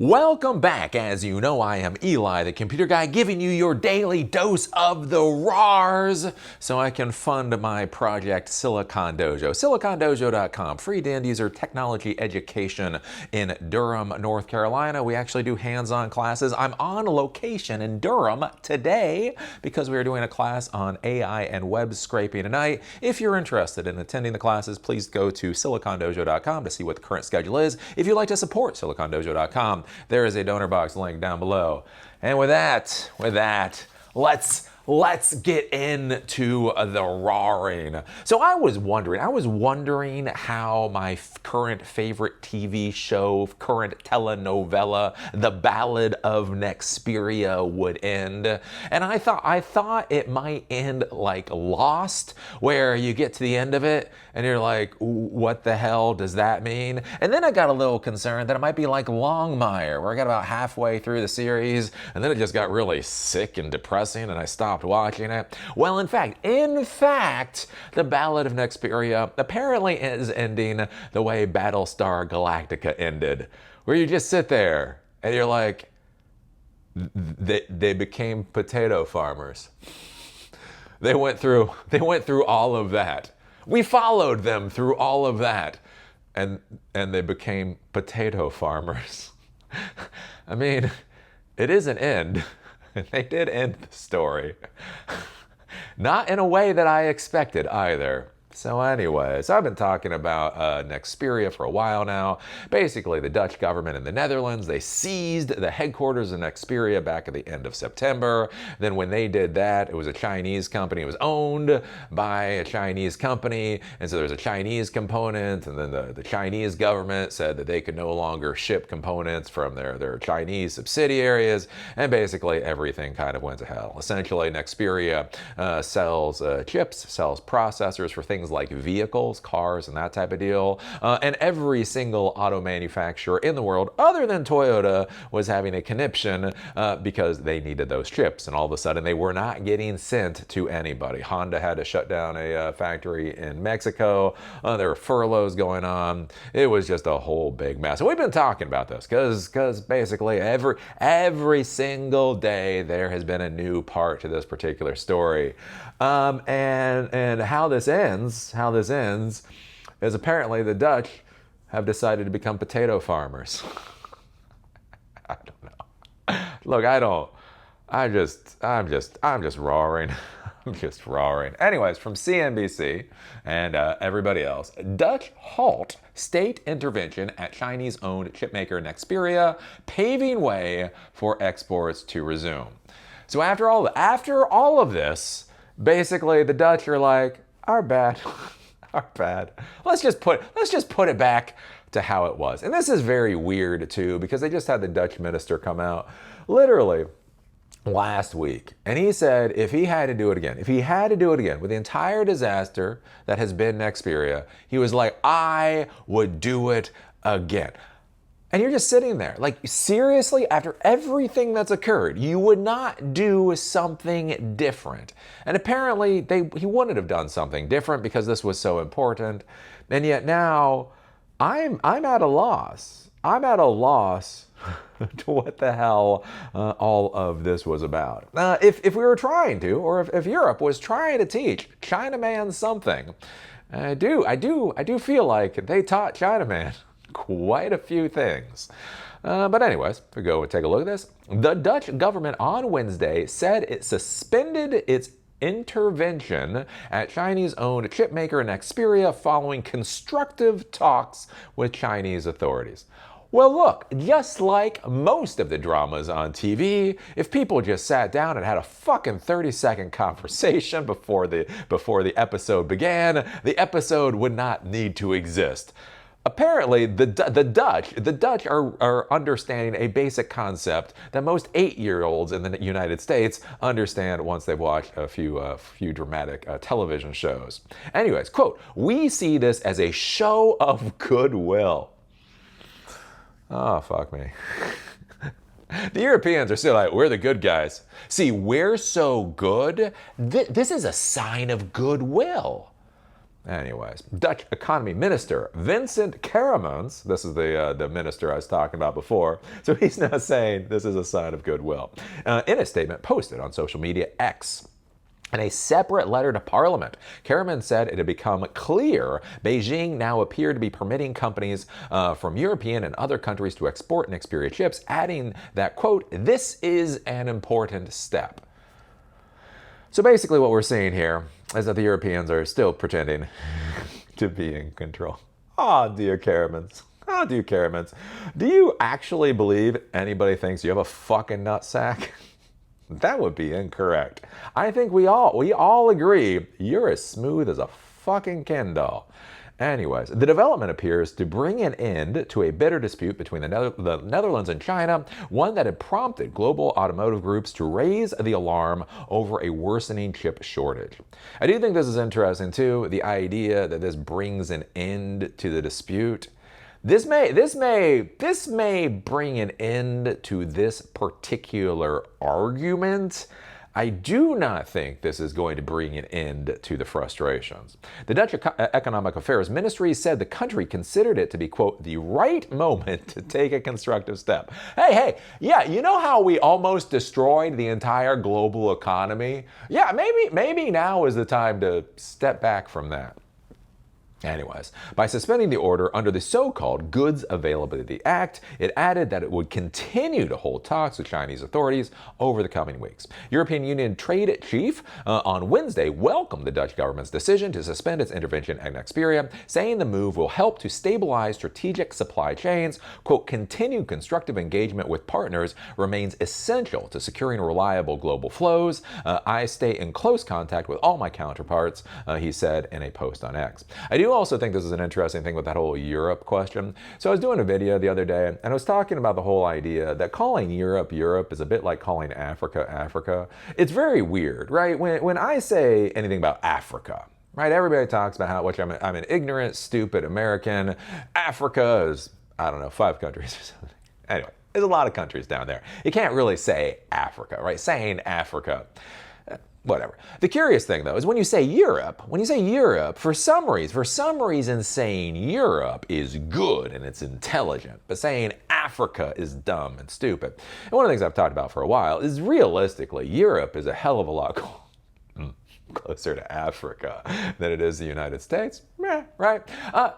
Welcome back. As you know, I am Eli, the computer guy, giving you your daily dose of the RARs so I can fund my project Silicon Dojo. SiliconDojo.com, free to end user technology education in Durham, North Carolina. We actually do hands-on classes. I'm on location in Durham today because we are doing a class on AI and web scraping tonight. If you're interested in attending the classes, please go to SiliconDojo.com to see what the current schedule is. If you'd like to support SiliconDojo.com, there is a donor box link down below. And with that, let's get into the roaring. So I was wondering how my current favorite TV show, current telenovela, The Ballad of Nexperia would end. And I thought it might end like Lost, where you get to the end of it and you're like, what the hell does that mean? And then I got a little concerned that it might be like Longmire, where I got about halfway through the series and then it just got really sick and depressing and I stopped watching it. Well, in fact, The Ballad of Nexperia apparently is ending the way Battlestar Galactica ended, where you just sit there and you're like, they became potato farmers. They went through all of that. We followed them through all of that, and they became potato farmers. I mean, it is an end. They did end the story. Not in a way that I expected either. So anyways, I've been talking about Nexperia for a while now. Basically, the Dutch government in the Netherlands, they seized the headquarters of Nexperia back at the end of September. Then when they did that, it was a Chinese company. It was owned by a Chinese company. And so there's a Chinese component. And then the Chinese government said that they could no longer ship components from their Chinese subsidiaries. And basically, everything kind of went to hell. Essentially, Nexperia sells chips, sells processors for things like vehicles, cars, and that type of deal. And every single auto manufacturer in the world, other than Toyota, was having a conniption because they needed those chips. And all of a sudden, they were not getting sent to anybody. Honda had to shut down a factory in Mexico. There were furloughs going on. It was just a whole big mess. And we've been talking about this because basically every single day there has been a new part to this particular story. And how this ends is apparently the Dutch have decided to become potato farmers. I don't know. Look, I'm just roaring. I'm just roaring. Anyways, from CNBC and everybody else, Dutch halt state intervention at Chinese-owned chipmaker Nexperia, paving way for exports to resume. So after all of this, basically the Dutch are like, our bad. Our bad. Let's just put it back to how it was. And this is very weird too, because they just had the Dutch minister come out literally last week. And he said if he had to do it again with the entire disaster that has been Nexperia, he was like, I would do it again. And you're just sitting there, like, seriously, after everything that's occurred, you would not do something different. And apparently, he wouldn't have done something different because this was so important. And yet now, I'm at a loss. I'm at a loss to what the hell all of this was about. If we were trying to, or if Europe was trying to teach Chinaman something, I do feel like they taught Chinaman quite a few things. But anyways, we go and take a look at this. The Dutch government on Wednesday said it suspended its intervention at Chinese-owned chipmaker Nexperia following constructive talks with Chinese authorities. Well, look, just like most of the dramas on TV, if people just sat down and had a fucking 30-second conversation before the episode began, the episode would not need to exist. Apparently, the Dutch are understanding a basic concept that most 8-year-olds in the United States understand once they've watched a few dramatic television shows. Anyways, quote, "We see this as a show of goodwill." Oh, fuck me. The Europeans are still like, we're the good guys. See, we're so good, this is a sign of goodwill. Anyways, Dutch economy minister Vincent Karaman's, this is the minister I was talking about before, so he's now saying this is a sign of goodwill. In a statement posted on social media X, in a separate letter to Parliament, Karaman said it had become clear Beijing now appeared to be permitting companies from European and other countries to export Nexperia chips, adding that, quote, "This is an important step." So basically what we're seeing here is that the Europeans are still pretending to be in control. Oh, dear Karamans. Oh, dear Karamans. Do you actually believe anybody thinks you have a fucking nutsack? That would be incorrect. I think we all agree you're as smooth as a fucking Ken doll. Anyways, the development appears to bring an end to a bitter dispute between the Netherlands and China, one that had prompted global automotive groups to raise the alarm over a worsening chip shortage. I do think this is interesting too, the idea that this brings an end to the dispute. This may bring an end to this particular argument. I do not think this is going to bring an end to the frustrations. The Dutch Economic Affairs Ministry said the country considered it to be, quote, "the right moment to take a constructive step." Hey, yeah, you know how we almost destroyed the entire global economy? Yeah, maybe now is the time to step back from that. Anyways, by suspending the order under the so-called Goods Availability Act, it added that it would continue to hold talks with Chinese authorities over the coming weeks. European Union trade chief on Wednesday welcomed the Dutch government's decision to suspend its intervention at Nexperia, saying the move will help to stabilize strategic supply chains. Quote, "Continued constructive engagement with partners remains essential to securing reliable global flows. I stay in close contact with all my counterparts," he said in a post on X. I do also think this is an interesting thing with that whole Europe question. So I was doing a video the other day, and I was talking about the whole idea that calling Europe Europe is a bit like calling Africa Africa. It's very weird, right? When I say anything about Africa, right, everybody talks about how much I'm an ignorant, stupid American. Africa is, I don't know, 5 countries or something. Anyway, there's a lot of countries down there. You can't really say Africa, right? Saying Africa, whatever. The curious thing, though, is when you say Europe, for some reason saying Europe is good and it's intelligent, but saying Africa is dumb and stupid. And one of the things I've talked about for a while is realistically, Europe is a hell of a lot closer to Africa than it is the United States, right?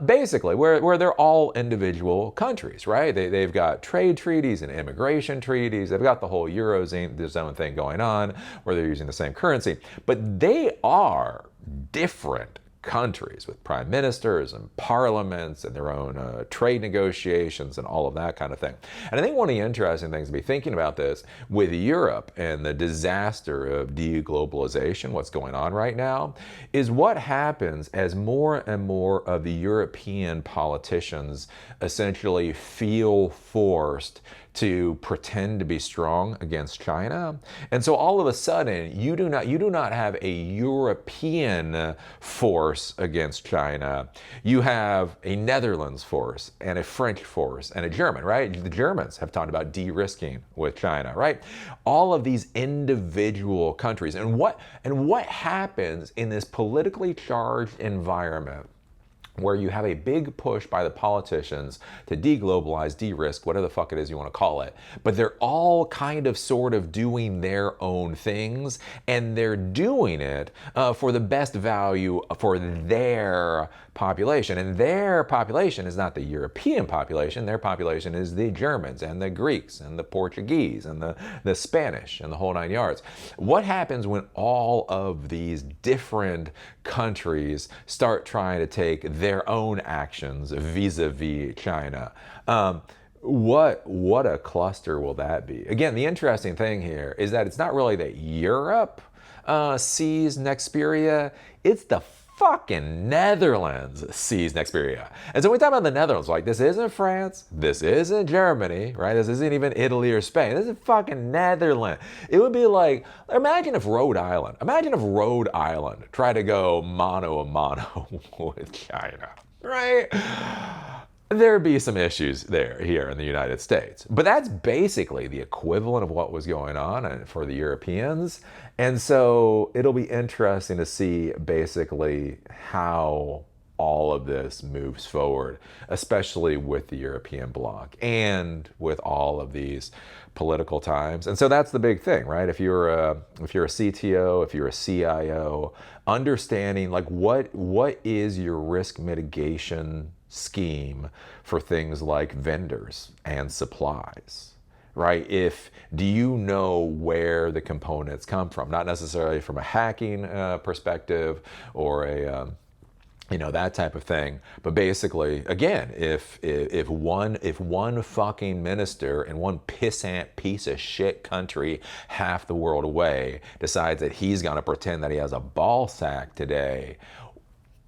Basically, where they're all individual countries, right? They've got trade treaties and immigration treaties. They've got the whole Eurozone thing going on where they're using the same currency, but they are different countries with prime ministers and parliaments and their own trade negotiations and all of that kind of thing. And I think one of the interesting things to be thinking about this with Europe and the disaster of deglobalization, what's going on right now, is what happens as more and more of the European politicians essentially feel forced to pretend to be strong against China. And so all of a sudden, you do not have a European force against China. You have a Netherlands force and a French force and a German, right? The Germans have talked about de-risking with China, right? All of these individual countries. And what happens in this politically charged environment where you have a big push by the politicians to deglobalize, de-risk, whatever the fuck it is you want to call it. But they're all kind of sort of doing their own things, and they're doing it for the best value for their population. And their population is not the European population. Their population is the Germans and the Greeks and the Portuguese and the Spanish and the whole 9 yards. What happens when all of these different countries start trying to take their own actions vis-a-vis China? What a cluster will that be? Again, the interesting thing here is that it's not really that Europe sees Nexperia, it's the fucking Netherlands sees Nexperia. And so when we talk about the Netherlands, like, this isn't France, this isn't Germany, right? This isn't even Italy or Spain. This is fucking Netherlands. It would be like, imagine if Rhode Island tried to go mano a mano with China, right? there'd be some issues here in the United States. But that's basically the equivalent of what was going on for the Europeans. And so it'll be interesting to see basically how all of this moves forward, especially with the European bloc and with all of these political times. And so that's the big thing, right? If you're a CTO, if you're a CIO, understanding like what is your risk mitigation scheme for things like vendors and supplies, right? Do you know where the components come from? Not necessarily from a hacking perspective or that type of thing. But basically, again, if one fucking minister in one pissant piece of shit country half the world away decides that he's gonna pretend that he has a ball sack today,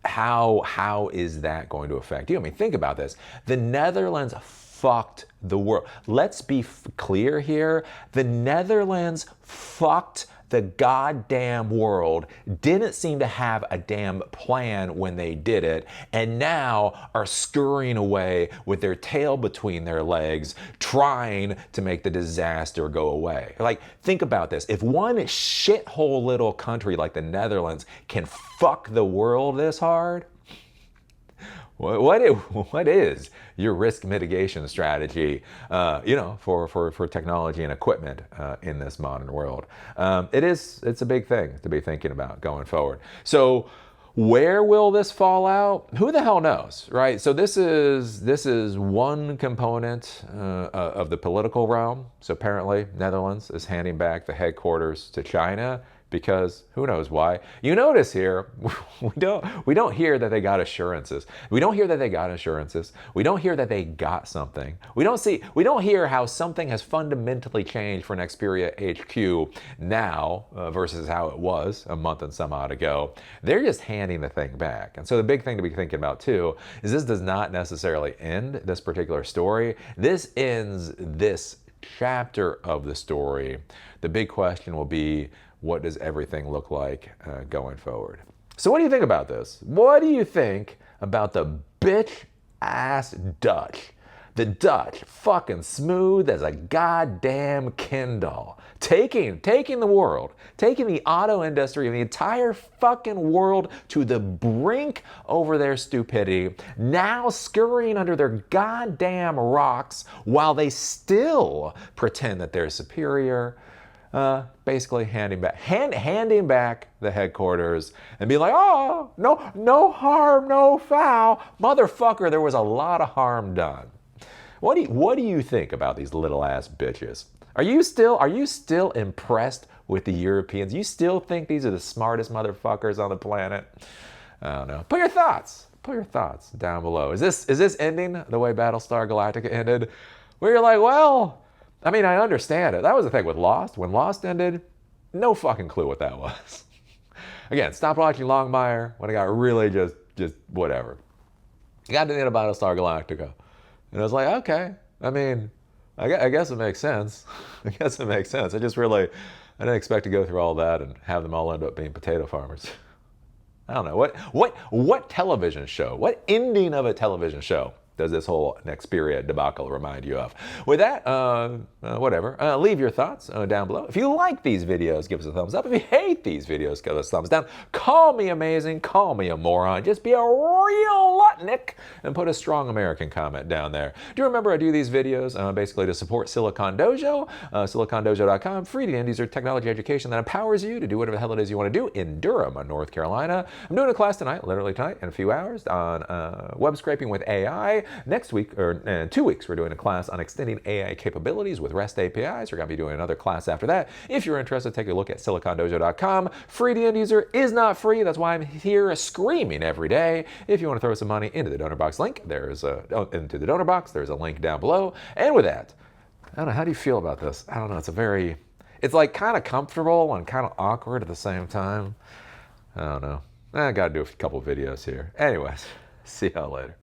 how is that going to affect you? I mean, think about this. The Netherlands fucked the world. Let's be clear here. The Netherlands fucked the goddamn world, didn't seem to have a damn plan when they did it, and now are scurrying away with their tail between their legs, trying to make the disaster go away. Like, think about this. If one shithole little country like the Netherlands can fuck the world this hard, what is your risk mitigation strategy, for technology and equipment in this modern world? It's a big thing to be thinking about going forward. So where will this fall out? Who the hell knows, right? So this is one component of the political realm. So apparently Netherlands is handing back the headquarters to China, because who knows why. You notice here, we don't hear that they got assurances. We don't hear that they got assurances. We don't hear that they got something. We don't hear how something has fundamentally changed for Nexperia HQ now versus how it was a month and some odd ago. They're just handing the thing back. And so the big thing to be thinking about too is this does not necessarily end this particular story. This ends this chapter of the story. The big question will be, what does everything look like going forward? So what do you think about this? What do you think about the bitch ass Dutch? The Dutch, fucking smooth as a goddamn Kindle. Taking the world, taking the auto industry and the entire fucking world to the brink over their stupidity, now scurrying under their goddamn rocks while they still pretend that they're superior. Basically handing back the headquarters and be like, oh, no harm, no foul. Motherfucker, there was a lot of harm done. What do you think about these little ass bitches? Are you still impressed with the Europeans? You still think these are the smartest motherfuckers on the planet? I don't know. Put your thoughts down below. Is this ending the way Battlestar Galactica ended? Where you're like, well, I mean, I understand it. That was the thing with Lost. When Lost ended, no fucking clue what that was. Again, stopped watching Longmire when I got really just whatever. I got to the end of Battlestar Galactica. And I was like, okay. I mean, I guess it makes sense. I didn't expect to go through all that and have them all end up being potato farmers. I don't know. What television show, what ending of a television show does this whole Nexperia debacle remind you of? With that, whatever. Leave your thoughts down below. If you like these videos, give us a thumbs up. If you hate these videos, give us a thumbs down. Call me amazing. Call me a moron. Just be a real Lutnick and put a strong American comment down there. Do remember I do these videos basically to support Silicon Dojo. SiliconDojo.com. Free to end user technology education that empowers you to do whatever the hell it is you want to do in Durham, North Carolina. I'm doing a class tonight, literally tonight, in a few hours on web scraping with AI. Next week, or in 2 weeks, we're doing a class on extending AI capabilities with REST APIs. We're going to be doing another class after that. If you're interested, take a look at SiliconDojo.com. Free to end user is not free. That's why I'm here screaming every day. If you want to throw some money into the donor box link, there's a link down below. And with that, I don't know, how do you feel about this? I don't know. It's like kind of comfortable and kind of awkward at the same time. I don't know. I got to do a couple videos here. Anyways, see y'all later.